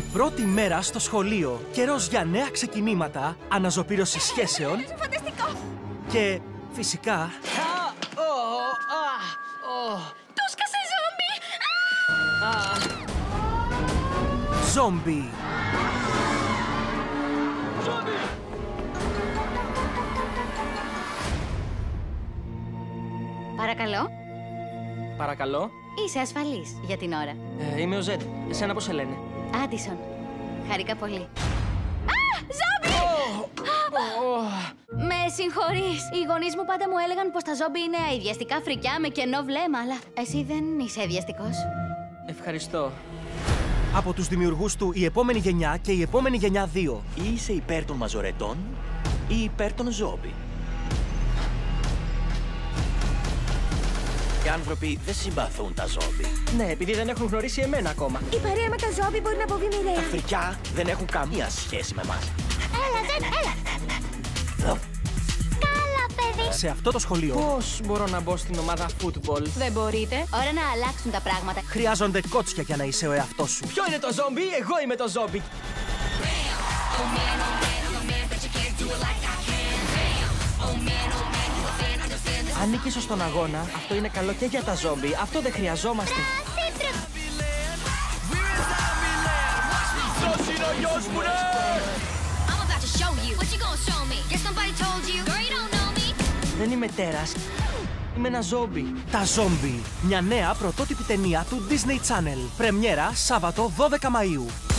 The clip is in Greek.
Η πρώτη μέρα στο σχολείο. Καιρός για νέα ξεκινήματα, αναζωπήρωση σχέσεων. Φανταστικό! Και φυσικά. Το σκάσε ζόμπι! Ζόμπι. Παρακαλώ. Παρακαλώ. Είσαι ασφαλής για την ώρα. Είμαι ο Ζεντ. Εσένα πώς σε λένε? Άντισον. Χαρήκα πολύ. Ζόμπι! Με συγχωρείς. Οι γονείς μου πάντα μου έλεγαν πως τα ζόμπι είναι αηδιαστικά φρικιά με κενό βλέμμα, αλλά εσύ δεν είσαι αηδιαστικός. Ευχαριστώ. Από τους δημιουργούς του η επόμενη γενιά και η επόμενη γενιά 2. Είσαι υπέρ των μαζορετών ή υπέρ των ζόμπι? Οι άνθρωποι δεν συμπαθούν τα ζόμπι. Ναι, επειδή δεν έχουν γνωρίσει εμένα ακόμα. Η παρέα με τα ζόμπι μπορεί να αποβεί Τα μοιραία. φρικιά δεν έχουν καμία σχέση με εμάς. Έλα, Ζεν, έλα. Καλά, παιδί. Σε αυτό το σχολείο Πώς μπορώ να μπω στην ομάδα football? Δεν μπορείτε. Ώρα να αλλάξουν τα πράγματα. χρειάζονται κότσια για να είσαι ο εαυτός σου. Ποιο είναι το ζόμπι? Εγώ είμαι το ζόμπι. Αν νίκησω στον αγώνα, αυτό είναι καλό και για τα ζόμπι. Αυτό δεν χρειαζόμαστε. Αυτός είναι ο γιος μου, ναι! Δεν είμαι τέρας. Είμαι ένα ζόμπι. Τα Ζόμπι. Μια νέα πρωτότυπη ταινία του Disney Channel. Πρεμιέρα Σάββατο 12 Μαΐου.